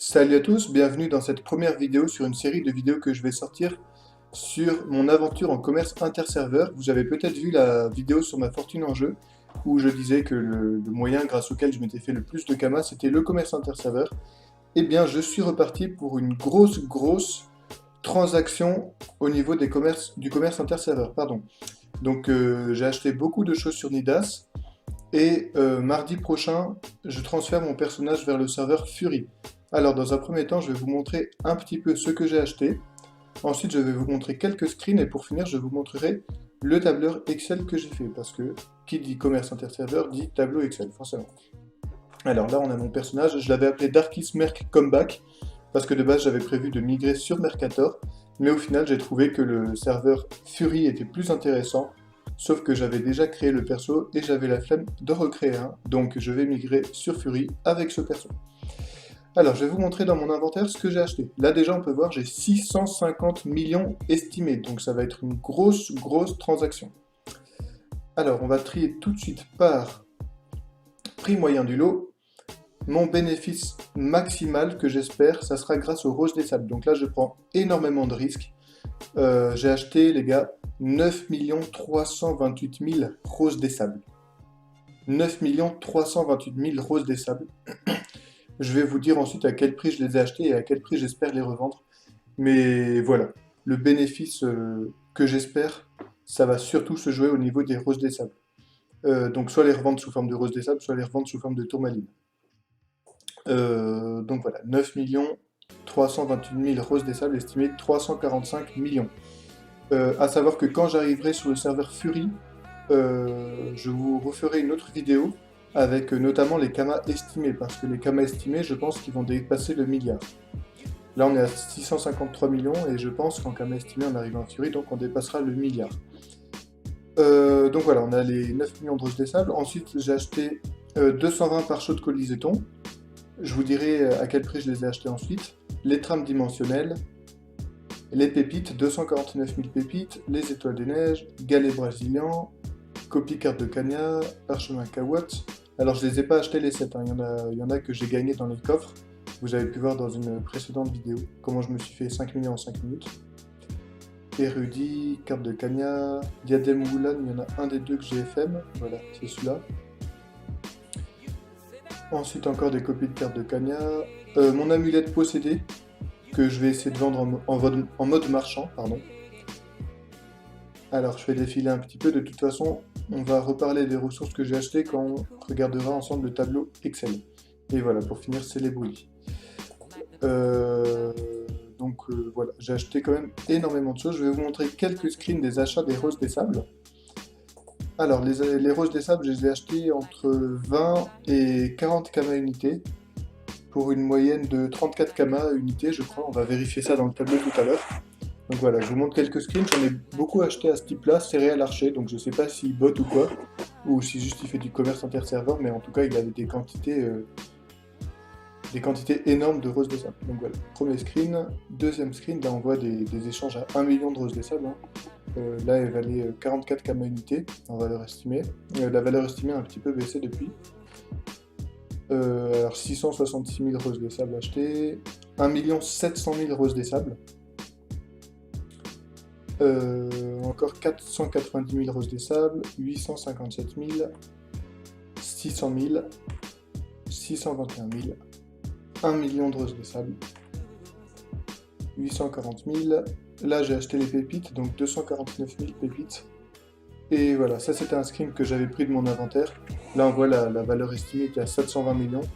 Salut à tous, bienvenue dans cette première vidéo sur une série de vidéos que je vais sortir sur mon aventure en commerce interserveur. Vous avez peut-être vu la vidéo sur ma fortune en jeu où je disais que le moyen grâce auquel je m'étais fait le plus de Kama c'était le commerce interserveur. Eh bien, je suis reparti pour une grosse transaction au niveau du commerce interserveur. Pardon. Donc, j'ai acheté beaucoup de choses sur Nidas et mardi prochain, je transfère mon personnage vers le serveur Fury. Alors, dans un premier temps, je vais vous montrer un petit peu ce que j'ai acheté. Ensuite, je vais vous montrer quelques screens et pour finir, je vous montrerai le tableur Excel que j'ai fait. Parce que qui dit commerce interserveur dit tableau Excel, forcément. Alors là, on a mon personnage. Je l'avais appelé Darkis Merc Comeback parce que de base, j'avais prévu de migrer sur Mercator. Mais au final, j'ai trouvé que le serveur Fury était plus intéressant. Sauf que j'avais déjà créé le perso et j'avais la flemme de recréer un. Donc je vais migrer sur Fury avec ce perso. Alors, je vais vous montrer dans mon inventaire ce que j'ai acheté. Là, déjà, on peut voir, j'ai 650 millions estimés. Donc, ça va être une grosse transaction. Alors, on va trier tout de suite par prix moyen du lot. Mon bénéfice maximal que j'espère, ça sera grâce aux roses des sables. Donc là, je prends énormément de risques. J'ai acheté, les gars, 9 328 000 roses des sables. 9 328 000 roses des sables. Je vais vous dire ensuite à quel prix je les ai achetés et à quel prix j'espère les revendre. Mais voilà, le bénéfice que j'espère, ça va surtout se jouer au niveau des roses des sables. Donc soit les revendre sous forme de roses des sables, soit les revendre sous forme de tourmaline. Donc voilà, 9 328 000 roses des sables estimées 345 millions. À savoir que quand j'arriverai sur le serveur Fury, je vous referai une autre vidéo avec notamment les kamas estimés, parce que les kamas estimés, je pense qu'ils vont dépasser le milliard. Là, on est à 653 millions, et je pense qu'en kamas estimés, on arrive en Fury, donc on dépassera le milliard. Donc voilà, on a les 9 millions de roses des sables. Ensuite, j'ai acheté 220 pare-chocs de coliséton. Je vous dirai à quel prix je les ai achetés ensuite. Les trames dimensionnelles, les pépites, 249 000 pépites, les étoiles des neiges, galets brésiliens, copie carte de Kanya, parchemin Kawat. Alors je les ai pas achetés les 7, hein. Il y en a que j'ai gagné dans les coffres. Vous avez pu voir dans une précédente vidéo comment je me suis fait 5 millions en 5 minutes. Érudit, carte de Kanya, diadème Wulan, il y en a un des deux que j'ai FM, voilà, c'est celui-là. Ensuite encore des copies de cartes de Kanya. Mon amulette possédée, que je vais essayer de vendre en mode marchand, pardon. Alors, je vais défiler un petit peu. De toute façon, on va reparler des ressources que j'ai achetées quand on regardera ensemble le tableau Excel. Et voilà, pour finir, c'est les bouillies. Voilà, j'ai acheté quand même énormément de choses. Je vais vous montrer quelques screens des achats des roses des sables. Alors, les roses des sables, je les ai achetées entre 20 et 40 kamas unités, pour une moyenne de 34 kamas unités, je crois. On va vérifier ça dans le tableau tout à l'heure. Donc voilà, je vous montre quelques screens, j'en ai beaucoup acheté à ce type-là, Céréal Archer, donc je sais pas s'il bot ou quoi, ou si juste il fait du commerce interserveur, mais en tout cas il avait des quantités énormes de roses de sable. Donc voilà, premier screen. Deuxième screen, là on voit des échanges à 1 million de roses de sable, hein. Là elle valait 44 kamas unités en valeur estimée. La valeur estimée a un petit peu baissé depuis. Alors 666 000 roses de sable achetées, 1 700 000 roses des sables. Encore 490 000 roses des sables, 857 000, 600 000, 621 000, 1 million de roses des sables, 840 000. Là j'ai acheté les pépites, donc 249 000 pépites. Et voilà, ça c'était un screen que j'avais pris de mon inventaire. Là on voit la valeur estimée qui est à 720 millions.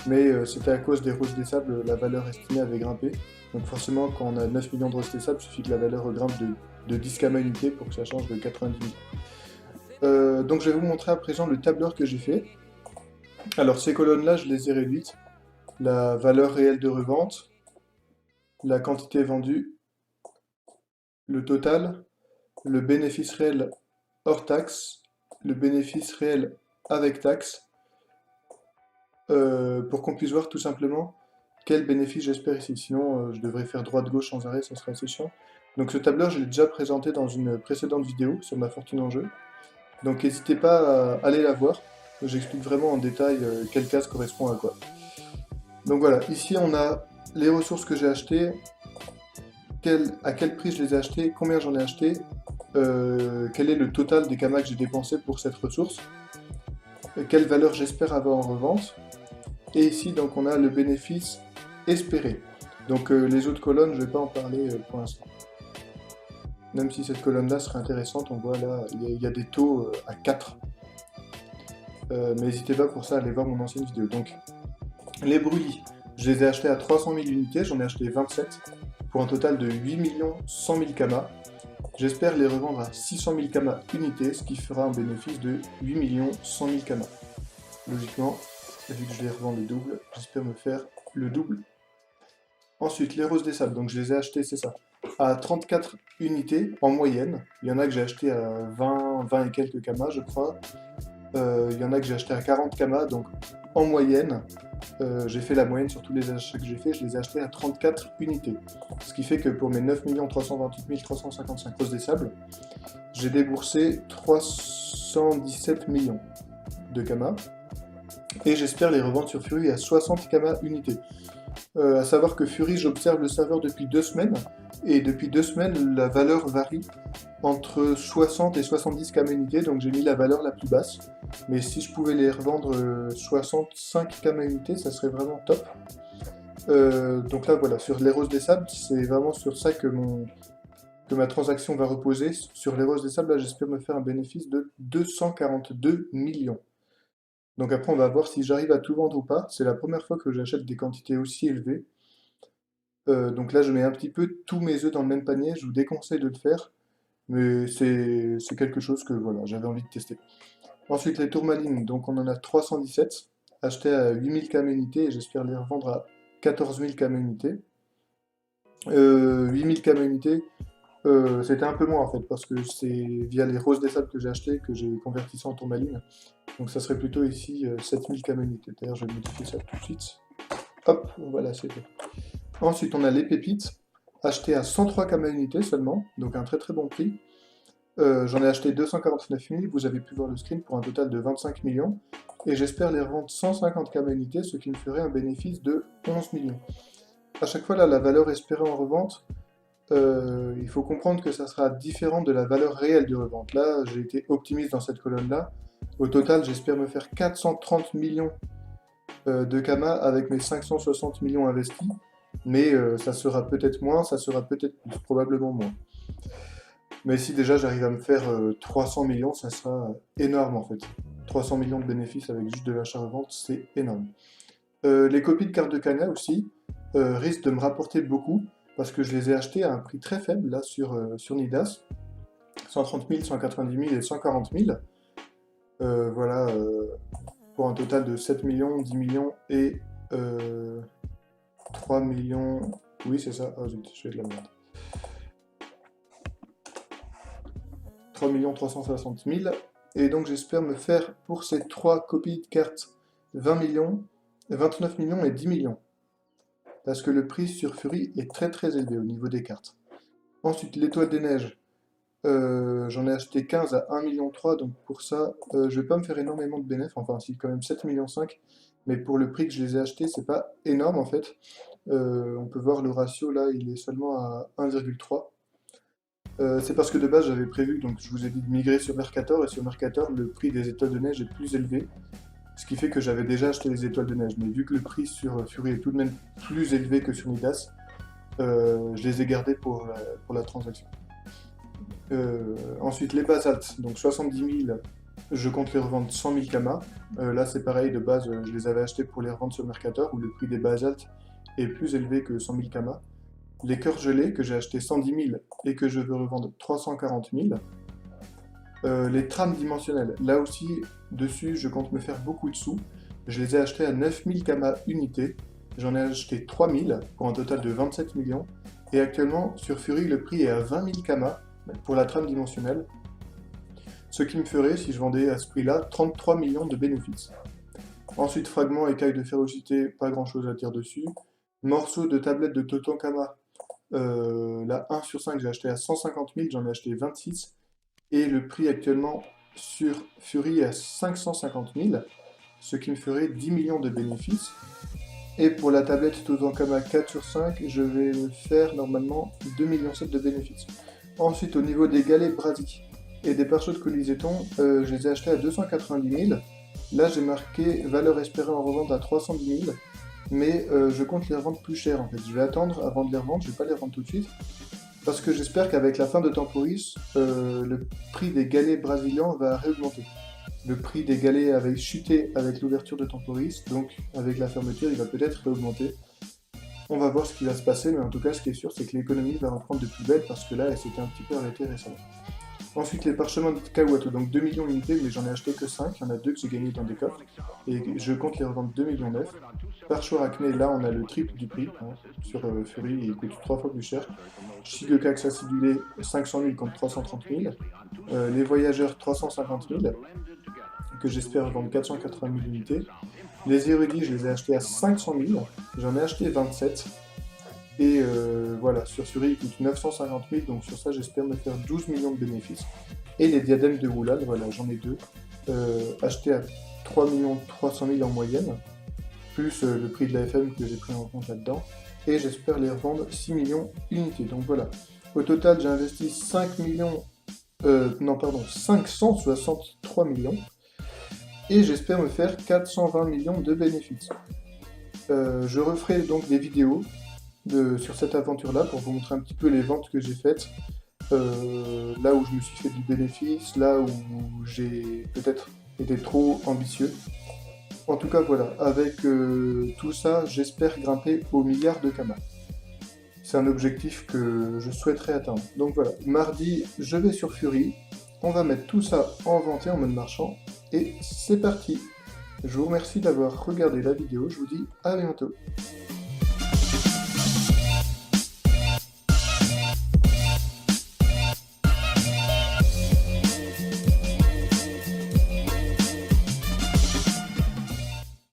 Mais c'était à cause des roses des sables, la valeur estimée avait grimpé. Donc forcément, quand on a 9 millions de roses des sables, il suffit que la valeur grimpe de 10 kamas unités pour que ça change de 90 000. Donc je vais vous montrer à présent le tableur que j'ai fait. Alors ces colonnes-là, je les ai réduites. La valeur réelle de revente, la quantité vendue, le total, le bénéfice réel hors taxe, le bénéfice réel avec taxe, pour qu'on puisse voir tout simplement quel bénéfice j'espère ici. Sinon, je devrais faire droite-gauche sans arrêt, ça serait assez chiant. Donc ce tableur, je l'ai déjà présenté dans une précédente vidéo sur ma fortune en jeu. Donc n'hésitez pas à aller la voir. J'explique vraiment en détail quelle case correspond à quoi. Donc voilà, ici on a les ressources que j'ai achetées, à quel prix je les ai achetées, combien j'en ai acheté, quel est le total des kamas que j'ai dépensé pour cette ressource, et quelle valeur j'espère avoir en revente. Et ici, donc, on a le bénéfice espéré. Donc les autres colonnes, je ne vais pas en parler pour l'instant. Même si cette colonne-là serait intéressante, on voit là, il y a des taux à 4. Mais n'hésitez pas pour ça à aller voir mon ancienne vidéo. Donc, les brûlis, je les ai achetés à 300 000 unités, j'en ai acheté 27, pour un total de 8 100 000 kamas. J'espère les revendre à 600 000 kamas unités, ce qui fera un bénéfice de 8 100 000 kamas. Logiquement, vu que je les revends le double, j'espère me faire le double. Ensuite, les roses des sables, donc je les ai achetés, c'est ça, à 34 unités en moyenne. Il y en a que j'ai acheté à 20 et quelques kamas, je crois. Il y en a que j'ai acheté à 40 kamas, donc en moyenne, j'ai fait la moyenne sur tous les achats que j'ai fait, je les ai achetés à 34 unités. Ce qui fait que pour mes 9 328 355 roses des sables, j'ai déboursé 317 millions de kamas. Et j'espère les revendre sur Fury à 60 kamas unités. À savoir que Fury, j'observe le serveur depuis 2 semaines, et depuis 2 semaines, la valeur varie entre 60 et 70 kamas unités, donc j'ai mis la valeur la plus basse. Mais si je pouvais les revendre 65 kamas unités, ça serait vraiment top. Donc là, voilà, sur les roses des sables, c'est vraiment sur ça que ma transaction va reposer. Sur les roses des sables, là, j'espère me faire un bénéfice de 242 millions. Donc après, on va voir si j'arrive à tout vendre ou pas. C'est la première fois que j'achète des quantités aussi élevées. Donc là, je mets un petit peu tous mes œufs dans le même panier. Je vous déconseille de le faire, mais c'est quelque chose que voilà, j'avais envie de tester. Ensuite, les tourmalines. Donc on en a 317, achetés à 8000 kamas unités, et j'espère les revendre à 14 000 kamas unités. 8000 kamas unités, c'était un peu moins en fait, parce que c'est via les roses des sables que j'ai acheté que j'ai converti ça en tourmaline. Donc ça serait plutôt ici 7000 kamas unités. D'ailleurs, je vais modifier ça tout de suite. Hop, voilà, c'est fait. Ensuite, on a les pépites, achetées à 103 kamas unités seulement, donc un très très bon prix. J'en ai acheté 249 000, vous avez pu voir le screen, pour un total de 25 millions. Et j'espère les revendre 150 kamas unités, ce qui me ferait un bénéfice de 11 millions. À chaque fois, là, la valeur espérée en revente, il faut comprendre que ça sera différent de la valeur réelle de revente. Là, j'ai été optimiste dans cette colonne-là. Au total, j'espère me faire 430 millions de kamas avec mes 560 millions investis. Mais ça sera peut-être moins, ça sera peut-être plus, probablement moins. Mais si déjà j'arrive à me faire 300 millions, ça sera énorme en fait. 300 millions de bénéfices avec juste de l'achat-revente, c'est énorme. Les copies de cartes de Kana aussi risquent de me rapporter beaucoup, parce que je les ai achetées à un prix très faible là sur Nidas. 130 000, 190 000 et 140 000. Voilà, pour un total de 7 millions, 10 millions et 3 millions... Oui, c'est ça. Oh, je fais de la merde. 3 360 000. Et donc j'espère me faire pour ces 3 copies de cartes 20 millions, 29 millions et 10 millions. Parce que le prix sur Fury est très très élevé au niveau des cartes. Ensuite, l'étoile des neiges. J'en ai acheté 15 à 1,3 million, donc pour ça, je vais pas me faire énormément de bénéfices, enfin si, quand même 7,5 millions, mais pour le prix que je les ai achetés, c'est pas énorme en fait. On peut voir le ratio là, il est seulement à 1,3. C'est parce que de base j'avais prévu, donc je vous ai dit de migrer sur Mercator, et sur Mercator le prix des étoiles de neige est plus élevé, ce qui fait que j'avais déjà acheté les étoiles de neige, mais vu que le prix sur Fury est tout de même plus élevé que sur Midas, je les ai gardés pour la transaction. Ensuite, les basaltes, donc 70 000, je compte les revendre 100 000 kamas. Là, c'est pareil, de base, je les avais achetés pour les revendre sur Mercator, où le prix des basaltes est plus élevé que 100 000 kamas. Les cœurs gelés, que j'ai acheté 110 000 et que je veux revendre 340 000. Les trames dimensionnelles, là aussi, dessus, je compte me faire beaucoup de sous. Je les ai achetés à 9 000 kamas unités. J'en ai acheté 3 000 pour un total de 27 millions. Et actuellement, sur Fury, le prix est à 20 000 kamas pour la trame dimensionnelle, ce qui me ferait, si je vendais à ce prix-là, 33 millions de bénéfices. Ensuite, fragments, écailles de férocité, pas grand-chose à dire dessus. Morceaux de tablette de Totankama, là 1 sur 5, j'ai acheté à 150 000, j'en ai acheté 26. Et le prix actuellement sur Fury est à 550 000, ce qui me ferait 10 millions de bénéfices. Et pour la tablette Tozankama 4/5, je vais me faire normalement 2,7 millions de bénéfices. Ensuite, au niveau des galets Brady et des pare-chocs de Colisée-Ton, je les ai achetés à 290 000. Là, j'ai marqué valeur espérée en revente à 310 000, mais je compte les revendre plus cher en fait. Je vais attendre avant de les revendre, je vais pas les revendre tout de suite, parce que j'espère qu'avec la fin de Temporis, le prix des galets brésiliens va réaugmenter. Le prix des galets avait chuté avec l'ouverture de Temporis, donc avec la fermeture, il va peut-être réaugmenter. On va voir ce qui va se passer, mais en tout cas, ce qui est sûr, c'est que l'économie va reprendre de plus belle, parce que là, elle s'était un petit peu arrêtée récemment. Ensuite, les parchemins de Kawato, donc 2 millions unités, mais j'en ai acheté que 5, il y en a 2 que j'ai gagné dans des coffres, et je compte les revendre 2,9 millions. Parchoir Acné, là, on a le triple du prix, hein, sur Fury, il coûte 3 fois plus cher. Shigeokax acidulé, 500 000 contre 330 000. Les voyageurs, 350 000, que j'espère vendre 480 000 unités. Les érudits, je les ai achetés à 500 000, j'en ai acheté 27. Et voilà, sur Fury, il coûte 950 000, donc sur ça, j'espère me faire 12 millions de bénéfices. Et les diadèmes de Wulan, voilà, j'en ai deux, achetés à 3 300 000 en moyenne, plus le prix de la FM que j'ai pris en compte là-dedans. Et j'espère les revendre 6 millions unités. Donc voilà, au total, j'ai investi 563 millions. Et j'espère me faire 420 millions de bénéfices. Je referai donc des vidéos sur cette aventure-là pour vous montrer un petit peu les ventes que j'ai faites, là où je me suis fait du bénéfice, là où j'ai peut-être été trop ambitieux. En tout cas, voilà, avec tout ça, j'espère grimper au milliard de Kama. C'est un objectif que je souhaiterais atteindre. Donc voilà, mardi, je vais sur Fury, on va mettre tout ça en vente et en mode marchand, et c'est parti. Je vous remercie d'avoir regardé la vidéo, je vous dis à bientôt.